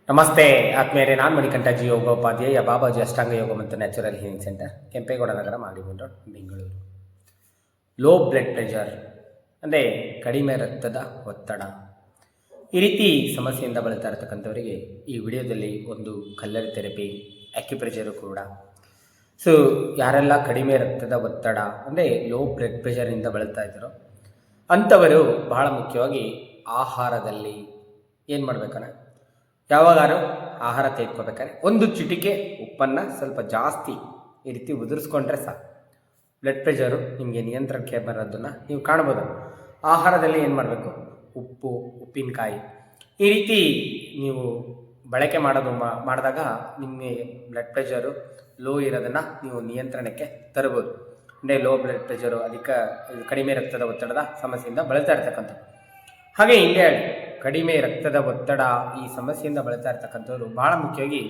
ನಮಸ್ತೆ ಆತ್ಮೀಯರೇ, ನಾನು ಮಣಿಕಂಠ ಜಿ ಯೋಗೋಪಾಧ್ಯಾಯ, ಬಾಬಾಜಿ ಅಷ್ಟಾಂಗ ಯೋಗ ಮತ್ತು natural healing centre, Kempegowda Nagar, ಮಾಲಿಮೀನ್ road, Bengaluru. Low blood pressure ಅಂದರೆ ಕಡಿಮೆ ರಕ್ತದ ಒತ್ತಡ, ಈ ರೀತಿ ಸಮಸ್ಯೆಯಿಂದ ಬಳಲ್ತಾ ಇರತಕ್ಕಂಥವರಿಗೆ ಈ ವಿಡಿಯೋದಲ್ಲಿ ಒಂದು ಕಲ್ಲರ್ ಥೆರಪಿ, ಅಕ್ಯುಪ್ರೆಷರು ಕೂಡ. ಸೊ ಯಾರೆಲ್ಲ ಕಡಿಮೆ ರಕ್ತದ ಒತ್ತಡ ಅಂದರೆ ಲೋ ಬ್ಲಡ್ ಪ್ರೆಷರಿಂದ ಬಳಲ್ತಾ ಇದ್ದಾರೋ ಅಂಥವರು ಬಹಳ ಮುಖ್ಯವಾಗಿ ಆಹಾರದಲ್ಲಿ ಏನು ಮಾಡಬೇಕಂದ್ರೆ, ಯಾವಾಗಾರು ಆಹಾರ ತೆಗೆದುಕೋಬೇಕಾದ್ರೆ ಒಂದು ಚಿಟಿಕೆ ಉಪ್ಪನ್ನು ಸ್ವಲ್ಪ ಜಾಸ್ತಿ ಈ ರೀತಿ ಉದುರಿಸ್ಕೊಂಡ್ರೆ ಸಾಕು, ಬ್ಲಡ್ ಪ್ರೆಷರು ನಿಮಗೆ ನಿಯಂತ್ರಣಕ್ಕೆ ಬರೋದನ್ನು ನೀವು ಕಾಣ್ಬೋದು. ಆಹಾರದಲ್ಲಿ ಏನು ಮಾಡಬೇಕು, ಉಪ್ಪು, ಉಪ್ಪಿನಕಾಯಿ ಈ ರೀತಿ ನೀವು ಬಳಕೆ ಮಾಡಿದಾಗ ನಿಮಗೆ ಬ್ಲಡ್ ಪ್ರೆಷರು ಲೋ ಇರೋದನ್ನು ನೀವು ನಿಯಂತ್ರಣಕ್ಕೆ ತರ್ಬೋದು. ಅಂದರೆ ಲೋ ಬ್ಲಡ್ ಪ್ರೆಷರು ಕಡಿಮೆ ರಕ್ತದ ಒತ್ತಡದ ಸಮಸ್ಯೆಯಿಂದ ಬಳಲ್ತಾ ಇರ್ತಕ್ಕಂಥದ್ದು. ಹಾಗೆ ಹಿಂದೆ ಕಡಿಮೆ ರಕ್ತದ ಒತ್ತಡ ಈ ಸಮಸ್ಯೆಯಿಂದ ಬಳಲ್ತಾ ಇರ್ತಕ್ಕಂಥವ್ರು ಭಾಳ ಮುಖ್ಯವಾಗಿ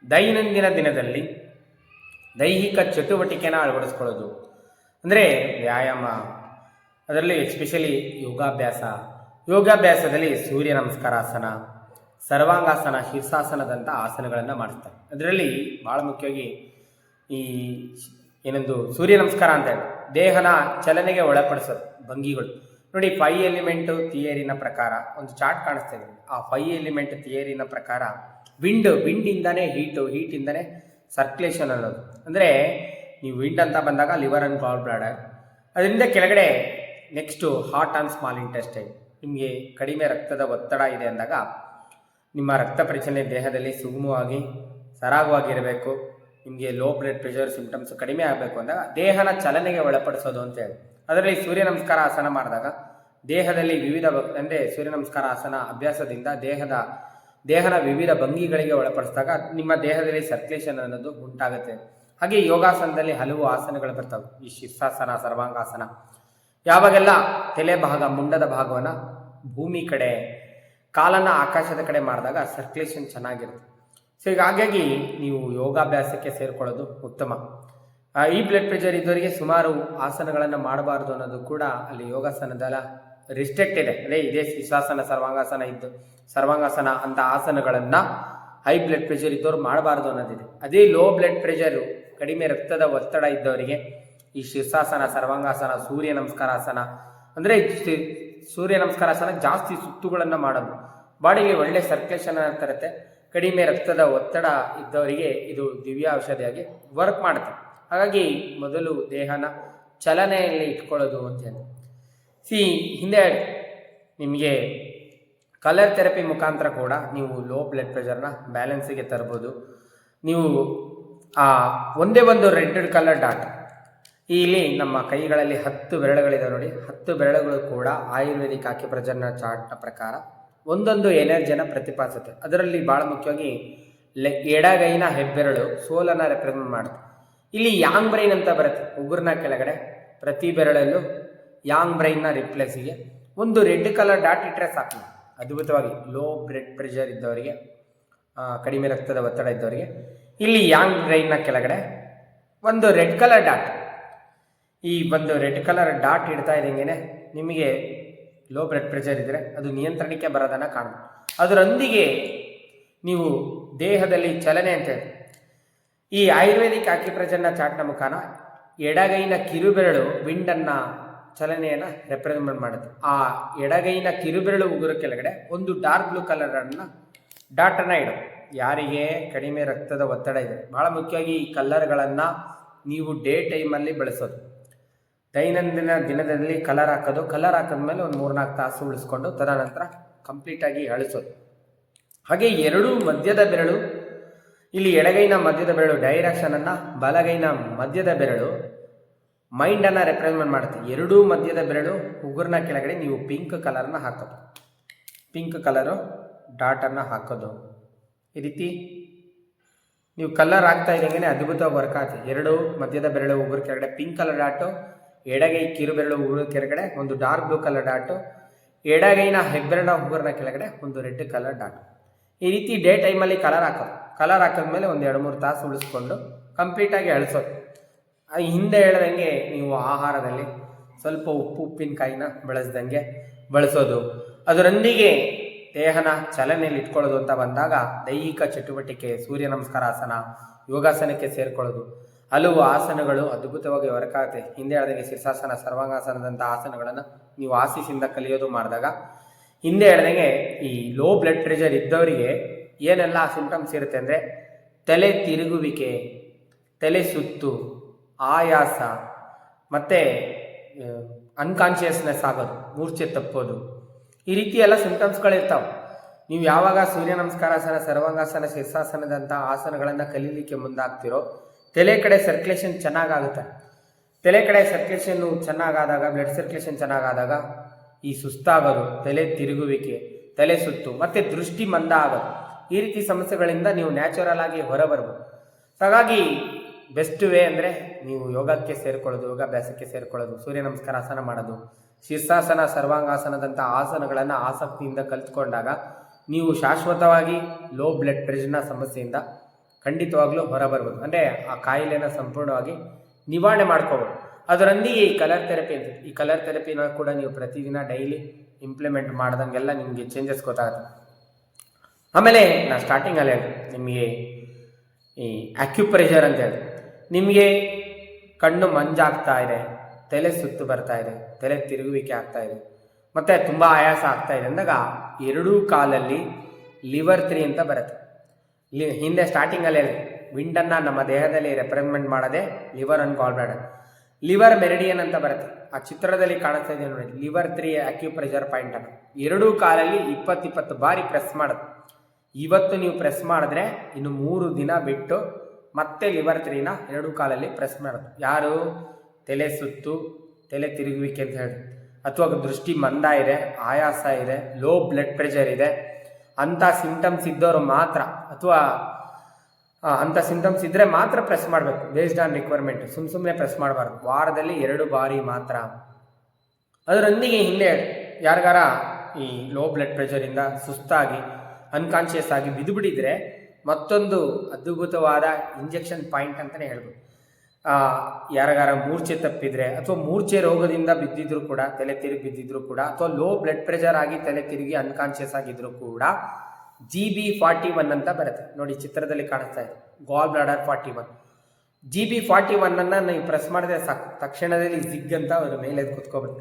ದೈನಂದಿನ ದಿನದಲ್ಲಿ ದೈಹಿಕ ಚಟುವಟಿಕೆನ ಅಳವಡಿಸ್ಕೊಳ್ಳೋದು, ಅಂದರೆ ವ್ಯಾಯಾಮ, ಅದರಲ್ಲಿ ಎಸ್ಪೆಷಲಿ ಯೋಗಾಭ್ಯಾಸದಲ್ಲಿ ಸೂರ್ಯ ನಮಸ್ಕಾರಾಸನ, ಸರ್ವಾಂಗಾಸನ, ಶೀರ್ಷಾಸನದಂಥ ಆಸನಗಳನ್ನು ಮಾಡಿಸ್ತಾರೆ. ಅದರಲ್ಲಿ ಭಾಳ ಮುಖ್ಯವಾಗಿ ಈ ಸೂರ್ಯ ನಮಸ್ಕಾರ ಅಂತ ಹೇಳಿ ದೇಹನ ಚಲನೆಗೆ ಒಳಪಡಿಸೋದು ಭಂಗಿಗಳು ನೋಡಿ. 5 ಎಲಿಮೆಂಟು ಥಿಯರಿನ ಪ್ರಕಾರ ಒಂದು ಚಾರ್ಟ್ ಕಾಣಿಸ್ತಾ ಇದೆ. ಆ 5 ಎಲಿಮೆಂಟ್ ಥಿಯರಿನ ಪ್ರಕಾರ ವಿಂಡಿಂದನೇ ಹೀಟಿಂದನೇ ಸರ್ಕ್ಯುಲೇಷನ್ ಅನ್ನೋದು. ಅಂದರೆ ನೀವು ವಿಂಡ್ ಅಂತ ಬಂದಾಗ ಲಿವರ್ ಆ್ಯಂಡ್ ಗಾಲ್ ಬ್ಲಾಡರ್, ಅದರಿಂದ ಕೆಳಗಡೆ next heart and small intestine. ನಿಮಗೆ ಕಡಿಮೆ ರಕ್ತದ ಒತ್ತಡ ಇದೆ ಅಂದಾಗ ನಿಮ್ಮ ರಕ್ತ ಪರಿಚಲನೆ ದೇಹದಲ್ಲಿ ಸುಗಮವಾಗಿ ಸರಾಗವಾಗಿರಬೇಕು. ನಿಮಗೆ ಲೋ ಬ್ಲಡ್ ಪ್ರೆಷರ್ ಸಿಂಪ್ಟಮ್ಸ್ ಕಡಿಮೆ ಆಗಬೇಕು ಅಂದಾಗ ದೇಹನ ಚಲನೆಗೆ ಒಳಪಡಿಸೋದು ಅಂತೇಳಿ, ಅದರಲ್ಲಿ ಸೂರ್ಯ ನಮಸ್ಕಾರ ಆಸನ ಮಾಡಿದಾಗ ದೇಹದಲ್ಲಿ ಅಂದರೆ ಸೂರ್ಯ ನಮಸ್ಕಾರ ಆಸನ ಅಭ್ಯಾಸದಿಂದ ದೇಹನ ವಿವಿಧ ಭಂಗಿಗಳಿಗೆ ಒಳಪಡಿಸಿದಾಗ ನಿಮ್ಮ ದೇಹದಲ್ಲಿ ಸರ್ಕ್ಯುಲೇಷನ್ ಅನ್ನೋದು ಉಂಟಾಗುತ್ತೆ. ಹಾಗೆ ಯೋಗಾಸನದಲ್ಲಿ ಹಲವು ಆಸನಗಳು ಬರ್ತವೆ. ಈ ಶೀರ್ಷಾಸನ, ಸರ್ವಾಂಗಾಸನ, ಯಾವಾಗೆಲ್ಲ ತಲೆ ಭಾಗ, ಮುಂಡದ ಭಾಗವನ್ನು ಭೂಮಿ ಕಡೆ, ಕಾಲನ್ನು ಆಕಾಶದ ಕಡೆ ಮಾಡಿದಾಗ ಸರ್ಕ್ಯುಲೇಷನ್ ಚೆನ್ನಾಗಿರುತ್ತೆ. ಸೊ ಹಾಗಾಗಿ ನೀವು ಯೋಗಾಭ್ಯಾಸಕ್ಕೆ ಸೇರಿಕೊಳ್ಳೋದು ಉತ್ತಮ. ಈ ಬ್ಲಡ್ ಪ್ರೆಷರ್ ಇದ್ದವರಿಗೆ ಸುಮಾರು ಆಸನಗಳನ್ನು ಮಾಡಬಾರ್ದು ಅನ್ನೋದು ಕೂಡ ಅಲ್ಲಿ ಯೋಗಾಸನದ ರಿಸ್ಟ್ರಿಕ್ಟ್ ಇದೆ. ಅದೇ ಇದೇ ಶೀರ್ಷಾಸನ, ಸರ್ವಾಂಗಾಸನ ಅಂತ ಆಸನಗಳನ್ನು ಹೈ ಬ್ಲಡ್ ಪ್ರೆಷರ್ ಇದ್ದವರು ಮಾಡಬಾರ್ದು ಅನ್ನೋದಿದೆ. ಅದೇ ಲೋ ಬ್ಲಡ್ ಪ್ರೆಷರು, ಕಡಿಮೆ ರಕ್ತದ ಒತ್ತಡ ಇದ್ದವರಿಗೆ ಈ ಶೀರ್ಷಾಸನ, ಸರ್ವಾಂಗಾಸನ, ಸೂರ್ಯ ನಮಸ್ಕಾರಾಸನ, ಅಂದರೆ ಸೂರ್ಯ ನಮಸ್ಕಾರಾಸನ ಜಾಸ್ತಿ ಸುತ್ತುಗಳನ್ನು ಮಾಡೋದು, ಬಾಡಿಗೆ ಒಳ್ಳೆ ಸರ್ಕ್ಯುಲೇಷನ್ ತರುತ್ತೆ. ಕಡಿಮೆ ರಕ್ತದ ಒತ್ತಡ ಇದ್ದವರಿಗೆ ಇದು ದಿವ್ಯ ಔಷಧಿಯಾಗಿ ವರ್ಕ್ ಮಾಡುತ್ತೆ. ಹಾಗಾಗಿ ಮೊದಲು ದೇಹನ ಚಲನೆಯಲ್ಲಿ ಇಟ್ಕೊಳ್ಳೋದು ಅಂತ ಹೇಳಿ. ಹಿಂದೆ ನಿಮಗೆ ಕಲರ್ ಥೆರಪಿ ಮುಖಾಂತರ ಕೂಡ ನೀವು ಲೋ ಬ್ಲಡ್ ಪ್ರೆಷರ್ನ ಬ್ಯಾಲೆನ್ಸಿಗೆ ತರ್ಬೋದು. ನೀವು ಒಂದೇ ಒಂದು ರೆಡ್ ಕಲರ್ ಡಾಟ್, ಇಲ್ಲಿ ನಮ್ಮ ಕೈಗಳಲ್ಲಿ 10 ಬೆರಳುಗಳಿದೆ ನೋಡಿ, 10 ಬೆರಳುಗಳು ಕೂಡ ಆಯುರ್ವೇದಿಕ್ ಆಕ್ಯುಪ್ರೆಷರ್ನ ಚಾರ್ಟ್ನ ಪ್ರಕಾರ ಒಂದೊಂದು ಎನರ್ಜಿಯನ್ನು ಪ್ರತಿಪಾದಿಸುತ್ತೆ. ಅದರಲ್ಲಿ ಭಾಳ ಮುಖ್ಯವಾಗಿ ಎಡಗೈನ ಹೆಬ್ಬೆರಳು ಸೋಲನ್ನು ರೆಪ್ರೆಸೆಂಟ್ ಮಾಡುತ್ತೆ. ಇಲ್ಲಿ ಯಾಂಗ್ ಬ್ರೈನ್ ಅಂತ ಬರುತ್ತೆ, ಉಗುರಿನ ಕೆಳಗಡೆ ಪ್ರತಿ ಬೆರಳಲ್ಲೂ ಯಾಂಗ್ ಬ್ರೈನ್ನ ರಿಪ್ಲೇಸಿಗೆ ಒಂದು ರೆಡ್ ಕಲರ್ ಡಾಟ್ ಇಟ್ಟರೆ ಸಾಕು. ಅದ್ಭುತವಾಗಿ ಲೋ ಬ್ಲಡ್ ಪ್ರೆಷರ್ ಇದ್ದವರಿಗೆ, ಕಡಿಮೆ ರಕ್ತದ ಒತ್ತಡ ಇದ್ದವರಿಗೆ ಇಲ್ಲಿ ಯಾಂಗ್ ಬ್ರೈನ್ನ ಕೆಳಗಡೆ ಒಂದು ರೆಡ್ ಕಲರ್ ಡಾಟ್, ಈ ಒಂದು ರೆಡ್ ಕಲರ್ ಡಾಟ್ ಇಡ್ತಾ ಇದ್ದಂಗೆ ನಿಮಗೆ ಲೋ ಬ್ಲಡ್ ಪ್ರೆಷರ್ ಇದ್ದರೆ ಅದು ನಿಯಂತ್ರಣಕ್ಕೆ ಬರೋದನ್ನು ಕಾಣಬಹುದು. ಅದರೊಂದಿಗೆ ನೀವು ದೇಹದಲ್ಲಿ ಚಲನೆ ಅಂತ ಹೇಳಿ ಈ ಆಯುರ್ವೇದಿಕ್ ಆಕ್ಯುಪ್ರೆಷರ್ನ ಚಾರ್ಟ್ನ ಮುಖಾನ ಎಡಗೈನ ಕಿರುಬೆರಳು ವಿಂಡನ್ನು ಚಲನೆಯನ್ನು ರೆಪ್ರೆಸೆಂಟ್ ಮಾಡುತ್ತೆ. ಆ ಎಡಗೈನ ಕಿರುಬೆರಳು ಉಗುರು ಕೆಳಗಡೆ ಒಂದು ಡಾರ್ಕ್ ಬ್ಲೂ ಕಲರನ್ನು ಡಾಟನ್ನು ಇಡೋದು. ಯಾರಿಗೆ ಕಡಿಮೆ ರಕ್ತದ ಒತ್ತಡ ಇದೆ, ಭಾಳ ಮುಖ್ಯವಾಗಿ ಈ ಕಲ್ಲರ್ಗಳನ್ನು ನೀವು ಡೇ ಟೈಮಲ್ಲಿ ಬಳಸೋದು. ದೈನಂದಿನ ದಿನದಲ್ಲಿ ಕಲರ್ ಹಾಕಿದ್ಮೇಲೆ ಒಂದು 3-4 ತಾಸು ಉಳಿಸ್ಕೊಂಡು ತದನಂತರ ಕಂಪ್ಲೀಟಾಗಿ ಅಳಿಸೋದು. ಹಾಗೆ ಎರಡೂ ಮಧ್ಯದ ಬೆರಳು, ಇಲ್ಲಿ ಎಡಗೈನ ಮಧ್ಯದ ಬೆರಳು ಡೈರೆಕ್ಷನನ್ನು, ಬಲಗೈನ ಮಧ್ಯದ ಬೆರಳು ಮೈಂಡನ್ನು ರೆಪ್ರೆಸೆಂಟ್ ಮಾಡುತ್ತೆ. ಎರಡೂ ಮಧ್ಯದ ಬೆರಳು ಉಗುರಿನ ಕೆಳಗಡೆ ನೀವು ಪಿಂಕ್ ಕಲರ್ನ ಹಾಕೋದು, ಪಿಂಕ್ ಕಲರು ಡಾಟನ್ನು ಹಾಕೋದು. ಈ ರೀತಿ ನೀವು ಕಲರ್ ಹಾಕ್ತಾ ಇದ್ದಂಗೆ ಅದ್ಭುತವಾಗಿ ವರ್ಕ್ ಆಗುತ್ತೆ. ಎರಡೂ ಮಧ್ಯದ ಬೆರಳು ಉಗುರು ಕೆಳಗಡೆ ಪಿಂಕ್ ಕಲರ್ ಡಾಟು, ಎಡಗೈ ಕಿರುಬೆರಳು ಉಗುರು ಕೆಳಗಡೆ ಒಂದು ಡಾರ್ಕ್ ಬ್ಲೂ ಕಲರ್ ಡಾಟು, ಎಡಗೈನ ಹೆಬ್ಬೆರಳ ಉಗುರಿನ ಕೆಳಗಡೆ ಒಂದು ರೆಡ್ ಕಲರ್ ಡಾಟು. ಈ ರೀತಿ ಡೇ ಟೈಮಲ್ಲಿ ಕಲರ್ ಹಾಕಿದ್ಮೇಲೆ ಒಂದು 2-3 ತಾಸು ಉಳಿಸ್ಕೊಂಡು ಕಂಪ್ಲೀಟಾಗಿ ಅಳಿಸೋದು. ಹಿಂದೆ ಹೇಳ್ದಂಗೆ ನೀವು ಆಹಾರದಲ್ಲಿ ಸ್ವಲ್ಪ ಉಪ್ಪಿನಕಾಯಿನ ಬಳಸ್ದಂಗೆ ಬಳಸೋದು. ಅದರೊಂದಿಗೆ ದೇಹನ ಚಲನೆಯಲ್ಲಿ ಇಟ್ಕೊಳ್ಳೋದು ಅಂತ ಬಂದಾಗ ದೈಹಿಕ ಚಟುವಟಿಕೆ, ಸೂರ್ಯ ನಮಸ್ಕಾರ ಆಸನ, ಯೋಗಾಸನಕ್ಕೆ ಸೇರಿಕೊಳ್ಳೋದು, ಹಲವು ಆಸನಗಳು ಅದ್ಭುತವಾಗಿ ವರ್ಕ್ ಆಗುತ್ತೆ. ಹಿಂದೆ ಹೇಳಿದಂಗೆ ಶೀರ್ಷಾಸನ, ಸರ್ವಾಂಗಾಸನದಂಥ ಆಸನಗಳನ್ನು ನೀವು ಆಸೀಸಿಂದ ಕಲಿಯೋದು ಮಾಡಿದಾಗ, ಹಿಂದೆ ಹೇಳಿದಂಗೆ ಈ ಲೋ ಬ್ಲಡ್ ಪ್ರೆಷರ್ ಇದ್ದವರಿಗೆ ಏನೆಲ್ಲ ಸಿಂಪ್ಟಮ್ಸ್ ಇರುತ್ತೆ ಅಂದರೆ ತಲೆ ತಿರುಗುವಿಕೆ, ತಲೆ ಸುತ್ತು, ಆಯಾಸ, ಮತ್ತು ಅನ್ಕಾನ್ಷಿಯಸ್ನೆಸ್ ಆಗೋದು, ಮೂರ್ಛೆ ತಪ್ಪೋದು, ಈ ರೀತಿ ಎಲ್ಲ ಸಿಂಪ್ಟಮ್ಸ್ಗಳಿರ್ತಾವೆ. ನೀವು ಯಾವಾಗ ಸೂರ್ಯ ನಮಸ್ಕಾರಾಸನ, ಸರ್ವಾಂಗಾಸನ, ಶೀರ್ಷಾಸನದಂಥ ಆಸನಗಳನ್ನು ಕಲೀಲಿಕ್ಕೆ ಮುಂದಾಗ್ತಿರೋ ತಲೆ ಕಡೆ ಸರ್ಕ್ಯುಲೇಷನ್ ಚೆನ್ನಾಗಾಗುತ್ತೆ. ತಲೆ ಕಡೆ ಸರ್ಕ್ಯುಲೇಷನ್ನು ಚೆನ್ನಾಗಾದಾಗ, ಬ್ಲಡ್ ಸರ್ಕ್ಯುಲೇಷನ್ ಚೆನ್ನಾಗಾದಾಗ ಈ ಸುಸ್ತಾಗೋದು, ತಲೆ ತಿರುಗುವಿಕೆ, ತಲೆ ಸುತ್ತು ಮತ್ತು ದೃಷ್ಟಿ ಮಂದ ಆಗೋದು, ಈ ರೀತಿ ಸಮಸ್ಯೆಗಳಿಂದ ನೀವು ನ್ಯಾಚುರಲ್ ಆಗಿ ಹೊರಬರ್ಬೋದು. ಹಾಗಾಗಿ ಬೆಸ್ಟ್ ವೇ ಅಂದರೆ ನೀವು ಯೋಗಕ್ಕೆ ಸೇರಿಕೊಳ್ಳೋದು, ಯೋಗಾಭ್ಯಾಸಕ್ಕೆ ಸೇರಿಕೊಳ್ಳೋದು, ಸೂರ್ಯ ನಮಸ್ಕಾರ ಆಸನ ಮಾಡೋದು, ಶೀರ್ಷಾಸನ, ಸರ್ವಾಂಗಾಸನದಂಥ ಆಸನಗಳನ್ನು ಆಸಕ್ತಿಯಿಂದ ಕಲಿತ್ಕೊಂಡಾಗ ನೀವು ಶಾಶ್ವತವಾಗಿ ಲೋ ಬ್ಲಡ್ ಪ್ರೆಷರ್ನ ಸಮಸ್ಯೆಯಿಂದ ಖಂಡಿತವಾಗ್ಲೂ ಹೊರಬರ್ಬೋದು. ಅಂದರೆ ಆ ಕಾಯಿಲೆನ ಸಂಪೂರ್ಣವಾಗಿ ನಿವಾರಣೆ ಮಾಡ್ಕೋಬೋದು. ಅದರೊಂದಿಗೆ ಈ ಕಲರ್ ಥೆರಪಿ ಅಂತ, ಈ ಕಲರ್ ಥೆರಪಿನ ಕೂಡ ನೀವು ಪ್ರತಿದಿನ ಡೈಲಿ ಇಂಪ್ಲಿಮೆಂಟ್ ಮಾಡ್ದಂಗೆಲ್ಲ ನಿಮಗೆ ಚೇಂಜಸ್ ಗೊತ್ತಾಗುತ್ತೆ. ಆಮೇಲೆ ನಾನು ಸ್ಟಾರ್ಟಿಂಗಲ್ಲಿ ಹೇಳಿದೆ ನಿಮಗೆ ಈ ಅಕ್ಯುಪ್ರೆಷರ್ ಅಂತ ಹೇಳಿ, ನಿಮಗೆ ಕಣ್ಣು ಮಂಜಾಗ್ತಾ ಇದೆ, ತಲೆ ಸುತ್ತು ಬರ್ತಾ ಇದೆ, ತಲೆ ತಿರುಗುವಿಕೆ ಆಗ್ತಾ ಇದೆ, ಮತ್ತು ತುಂಬ ಆಯಾಸ ಆಗ್ತಾ ಇದೆ ಅಂದಾಗ ಎರಡೂ ಕಾಲಲ್ಲಿ ಲಿವರ್ 3 ಅಂತ ಬರುತ್ತೆ. ಹಿಂದೆ ಸ್ಟಾರ್ಟಿಂಗಲ್ಲಿ ಹೇಳಿ ವಿಂಡನ್ನು ನಮ್ಮ ದೇಹದಲ್ಲಿ ರೆಪ್ರೆಸೆಂಟ್ ಮಾಡೋದೇ liver and goal bladder. Liver meridian ಅಂತ ಬರುತ್ತೆ, ಆ ಚಿತ್ರದಲ್ಲಿ ಕಾಣಿಸ್ತಾ ಇದೆ ನೋಡಿ, ಲಿವರ್ 3 ಅಕ್ಯುಪ್ರೆಷರ್ ಪಾಯಿಂಟ್ ಅನ್ನು ಎರಡೂ ಕಾಲಲ್ಲಿ 20 ಬಾರಿ ಪ್ರೆಸ್ ಮಾಡೋದು. ಇವತ್ತು ನೀವು ಪ್ರೆಸ್ ಮಾಡಿದ್ರೆ ಇನ್ನು 3 ದಿನ ಬಿಟ್ಟು ಮತ್ತೆ ಲಿವರ್ 3ನ ಎರಡೂ ಕಾಲಲ್ಲಿ ಪ್ರೆಸ್ ಮಾಡೋದು. ಯಾರು ತಲೆ ಸುತ್ತು, ತಲೆ ತಿರುಗುವಿಕೆ ಅಂತ ಹೇಳಿ, ಅಥವಾ ದೃಷ್ಟಿ ಮಂದ ಇದೆ, ಆಯಾಸ ಇದೆ, ಲೋ ಬ್ಲಡ್ ಪ್ರೆಷರ್ ಇದೆ ಅಂಥ ಸಿಂಟಮ್ಸ್ ಇದ್ದವರು ಮಾತ್ರ, ಅಥವಾ ಅಂಥ ಸಿಂಟಮ್ಸ್ ಇದ್ದರೆ ಮಾತ್ರ ಪ್ರೆಸ್ ಮಾಡಬೇಕು. ಬೇಸ್ಡ್ ಆನ್ ರಿಕ್ವೈರ್ಮೆಂಟ್, ಸುಮ್ಮನೆ ಪ್ರೆಸ್ ಮಾಡಬಾರ್ದು. ವಾರದಲ್ಲಿ 2 ಬಾರಿ ಮಾತ್ರ. ಅದರೊಂದಿಗೆ ಹಿಂದೆ ಯಾರಿಗಾರ ಈ ಲೋ ಬ್ಲಡ್ ಪ್ರೆಷರಿಂದ ಸುಸ್ತಾಗಿ ಅನ್ಕಾನ್ಷಿಯಸ್ ಆಗಿ ಬಿದ್ದುಬಿಟ್ಟಿದ್ರೆ ಮತ್ತೊಂದು ಅದ್ಭುತವಾದ ಇಂಜೆಕ್ಷನ್ ಪಾಯಿಂಟ್ ಅಂತಲೇ ಹೇಳ್ಬೋದು. ಯಾರಿಗಾರ ಮೂರ್ಛೆ ತಪ್ಪಿದರೆ, ಅಥವಾ ಮೂರ್ಛೆ ರೋಗದಿಂದ ಬಿದ್ದಿದ್ರು ಕೂಡ, ತಲೆ ತಿರುಗಿ ಬಿದ್ದಿದ್ರು ಕೂಡ, ಅಥವಾ ಲೋ ಬ್ಲಡ್ ಪ್ರೆಷರ್ ಆಗಿ ತಲೆ ತಿರುಗಿ ಅನ್ಕಾನ್ಷಿಯಸ್ ಆಗಿದ್ರು ಕೂಡ GB41 ಅಂತ ಬರುತ್ತೆ ನೋಡಿ, ಚಿತ್ರದಲ್ಲಿ ಕಾಣಿಸ್ತಾ ಇದೆ, ಗಾಲ್ ಬ್ಲಾಡರ್ 41. GB41 ನೀವು ಪ್ರೆಸ್ ಮಾಡಿದ್ರೆ ತಕ್ಷಣದಲ್ಲಿ ಜಿಗ್ ಅಂತ ಅವ್ರ ಮೇಲೆ ಕುತ್ಕೋಬೋದು.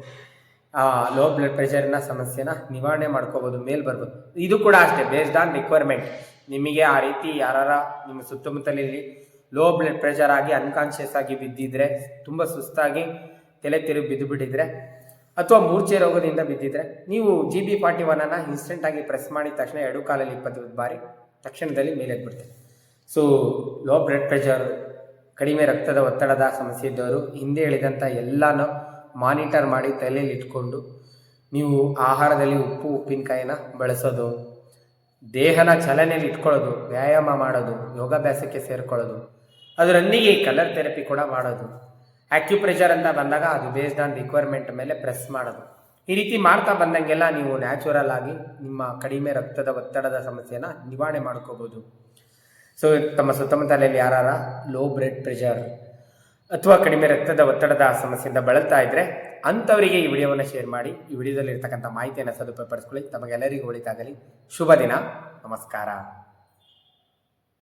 ಲೋ ಬ್ಲಡ್ ಪ್ರೆಷರ್ನ ಸಮಸ್ಯೆನ ನಿವಾರಣೆ ಮಾಡ್ಕೋಬೋದು, ಮೇಲೆ ಬರ್ಬೋದು. ಇದು ಕೂಡ ಅಷ್ಟೇ, ಬೇಸ್ಡ್ ಆನ್ ರಿಕ್ವೈರ್ಮೆಂಟ್. ನಿಮಗೆ ಆ ರೀತಿ ಯಾರ ನಿಮ್ಮ ಸುತ್ತಮುತ್ತಲಲ್ಲಿ ಲೋ ಬ್ಲಡ್ ಪ್ರೆಷರ್ ಆಗಿ ಅನ್ಕಾನ್ಷಿಯಸ್ ಆಗಿ ಬಿದ್ದಿದ್ರೆ, ತುಂಬ ಸುಸ್ತಾಗಿ ತಲೆ ತಿರುಗಿ ಬಿದ್ದುಬಿಟ್ಟಿದ್ರೆ, ಅಥವಾ ಮೂರ್ಛೆ ರೋಗದಿಂದ ಬಿದ್ದಿದ್ರೆ, ನೀವು GB41 ಇನ್ಸ್ಟೆಂಟಾಗಿ ಪ್ರೆಸ್ ಮಾಡಿದ ತಕ್ಷಣ 2 ಕಾಲಲ್ಲಿ 20 ಬಾರಿ ತಕ್ಷಣದಲ್ಲಿ ಮೇಲೆದ್ಬಿಡ್ತೀವಿ. ಸೊ ಲೋ ಬ್ಲಡ್ ಪ್ರೆಷರ್, ಕಡಿಮೆ ರಕ್ತದ ಒತ್ತಡದ ಸಮಸ್ಯೆ ಇದ್ದವರು ಹಿಂದೆ ಹೇಳಿದಂಥ ಎಲ್ಲನೂ ಮಾನಿಟರ್ ಮಾಡಿ ತಲೆಯಲ್ಲಿ ಇಟ್ಕೊಂಡು ನೀವು ಆಹಾರದಲ್ಲಿ ಉಪ್ಪು ಉಪ್ಪಿನಕಾಯಿನ ಬಳಸೋದು, ದೇಹನ ಚಲನೆಯಲ್ಲಿ ಇಟ್ಕೊಳ್ಳೋದು, ವ್ಯಾಯಾಮ ಮಾಡೋದು, ಯೋಗಾಭ್ಯಾಸಕ್ಕೆ ಸೇರಿಕೊಳ್ಳೋದು, ಅದರೊಂದಿಗೆ ಕಲರ್ ಥೆರಪಿ ಕೂಡ ಮಾಡೋದು. ಅಕ್ಯುಪ್ರೆಷರ್ ಅಂತ ಬಂದಾಗ ಅದು ಬೇಸ್ಡ್ ಆನ್ ರಿಕ್ವೈರ್ಮೆಂಟ್ ಮೇಲೆ ಪ್ರೆಸ್ ಮಾಡೋದು. ಈ ರೀತಿ ಮಾಡ್ತಾ ಬಂದಂಗೆಲ್ಲ ನೀವು ನ್ಯಾಚುರಲ್ ಆಗಿ ನಿಮ್ಮ ಕಡಿಮೆ ರಕ್ತದ ಒತ್ತಡದ ಸಮಸ್ಯೆನ ನಿವಾರಣೆ ಮಾಡ್ಕೋಬೋದು. ಸೊ ತಮ್ಮ ಸುತ್ತಮುತ್ತಲಲ್ಲಿ ಯಾರ ಲೋ ಬ್ಲಡ್ ಪ್ರೆಷರ್ ಅಥವಾ ಕಡಿಮೆ ರಕ್ತದ ಒತ್ತಡದ ಸಮಸ್ಯೆಯಿಂದ ಬಳಲ್ತಾ ಇದ್ದರೆ ಅಂಥವರಿಗೆ ಈ ವಿಡಿಯೋವನ್ನು ಶೇರ್ ಮಾಡಿ, ಈ ವಿಡಿಯೋದಲ್ಲಿ ಇರ್ತಕ್ಕಂಥ ಮಾಹಿತಿಯನ್ನು ಸದುಪಯೋಗಪಡಿಸ್ಕೊಳ್ಳಿ. ತಮಗೆಲ್ಲರಿಗೂ ಒಳಿತಾಗಲಿ. ಶುಭ ದಿನ. ನಮಸ್ಕಾರ.